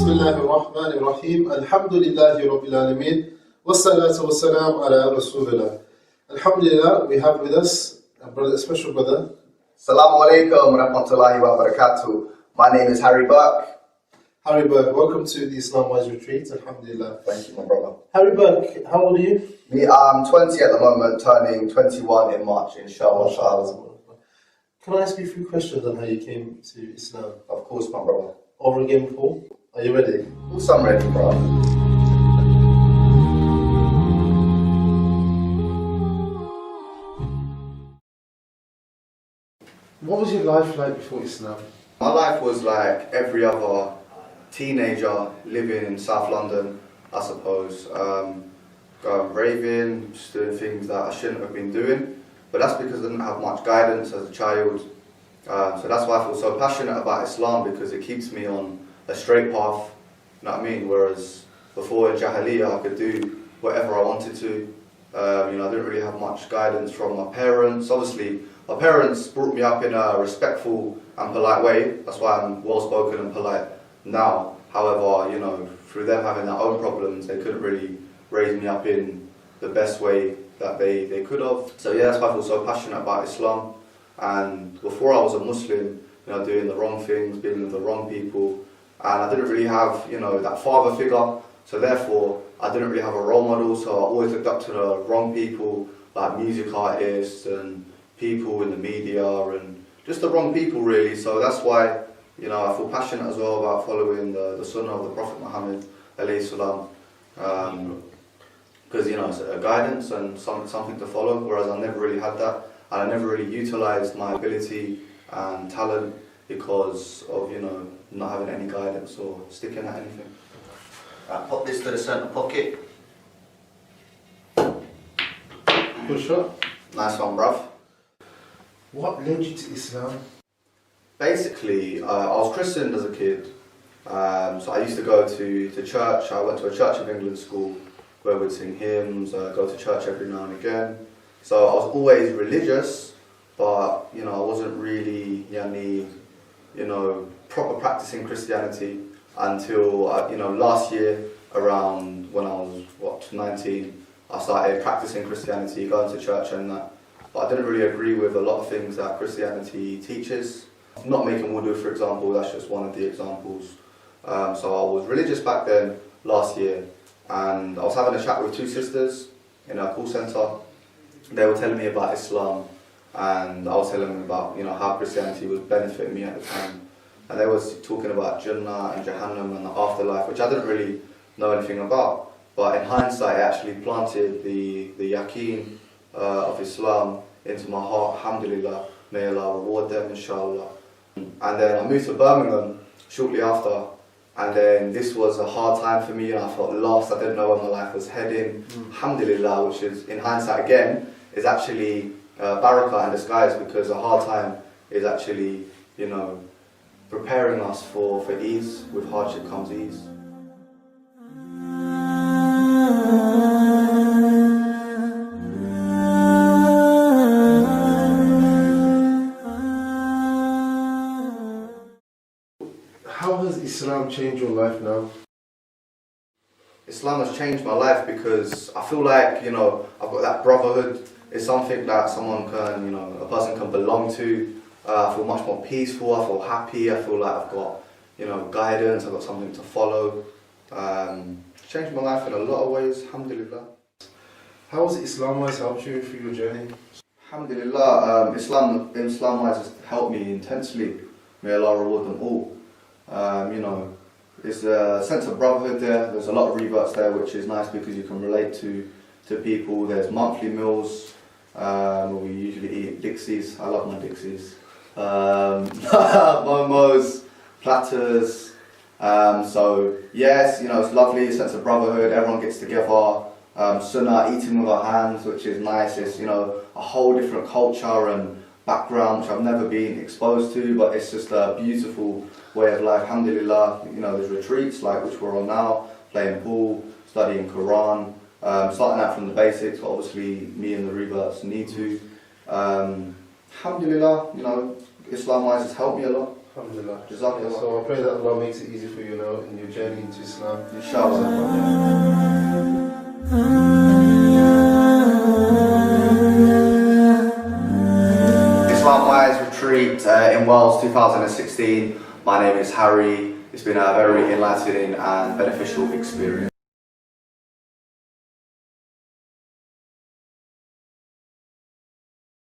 Bismillahirrahmanirrahim. Alhamdulillahi Rabbil Alameen. Wassalatu wassalam ala Rasulullah. Alhamdulillah, we have with us a special brother. Assalamu alaikum wa rahmatullahi wa barakatuh. My name is Harry Burke. Harry Burke, welcome to the Islamwise retreat. Alhamdulillah. Thank you, my brother. Harry Burke, how old are you? Me, I'm 20 at the moment, turning 21 in March, inshallah. Can I ask you a few questions on how you came to Islam? Of course, my brother. Over again before? Are you ready? Of course I'm ready, bro. What was your life like before Islam? My life was like every other teenager living in South London, I suppose. Going raving, just doing things that I shouldn't have been doing. But that's because I didn't have much guidance as a child. So that's why I feel so passionate about Islam, because it keeps me on a straight path, you know what I mean? Whereas before in Jahiliyyah I could do whatever I wanted to. I didn't really have much guidance from my parents. Obviously, my parents brought me up in a respectful and polite way. That's why I'm well spoken and polite now. However, through them having their own problems, they couldn't really raise me up in the best way that they could have. So yeah, that's why I feel so passionate about Islam. And before I was a Muslim, doing the wrong things, being with the wrong people, and I didn't really have, that father figure. So therefore, I didn't really have a role model. So I always looked up to the wrong people, like music artists and people in the media, and just the wrong people really. So that's why, I feel passionate as well about following the sunnah of the Prophet Muhammad alayhi salam. Because it's a guidance and something to follow, whereas I never really had that, and I never really utilised my ability and talent because of not having any guidance or sticking at anything. Pop this to the centre pocket. Good shot. Nice one, bruv. What led you to Islam? Basically, I was christened as a kid, so I used to go to church. I went to a Church of England school where we'd sing hymns, go to church every now and again. So I was always religious, but I wasn't really, proper practicing Christianity until last year, around when I was 19, I started practicing Christianity, going to church and that. But I didn't really agree with a lot of things that Christianity teaches. Not making wudu, for example, that's just one of the examples. So I was religious back then, last year, and I was having a chat with two sisters in a call centre. They were telling me about Islam, and I was telling them about how Christianity was benefiting me at the time. And they was talking about Jannah and Jahannam and the afterlife, which I didn't really know anything about. But in hindsight, it actually planted the yaqeen of Islam into my heart. Alhamdulillah, may Allah reward them, inshallah. And then I moved to Birmingham shortly after, and then this was a hard time for me, and I felt lost. I didn't know where my life was heading. Alhamdulillah, which is, in hindsight again, is actually barakah in disguise, because a hard time is actually, preparing us for ease. With hardship comes ease. How has Islam changed your life now? Islam has changed my life because I feel like, I've got that brotherhood. It's something that someone can, a person can belong to. I feel much more peaceful, I feel happy, I feel like I've got, guidance, I've got something to follow. It's changed my life in a lot of ways, alhamdulillah. How has Islamwise helped you through your journey? Alhamdulillah, Islamwise has helped me intensely. May Allah reward them all. There's a sense of brotherhood there. There's a lot of reverts there, which is nice because you can relate to people. There's monthly meals where we usually eat Dixies. I love my Dixies. Momos, platters. So yes, it's lovely, sense of brotherhood. Everyone gets together. Sunnah, eating with our hands, which is nice. It's a whole different culture and background which I've never been exposed to, but it's just a beautiful way of life. Alhamdulillah, there's retreats like which we're on now, playing pool, studying Quran, starting out from the basics, but obviously me and the reverts need to. Alhamdulillah, Islamwise has helped me a lot. Alhamdulillah. Jazakallah. Yeah, so I pray that Allah makes it easy for you now in your journey into Islam. InshaAllah. Islamwise retreat in Wales 2016. My name is Harry. It's been a very enlightening and beneficial experience.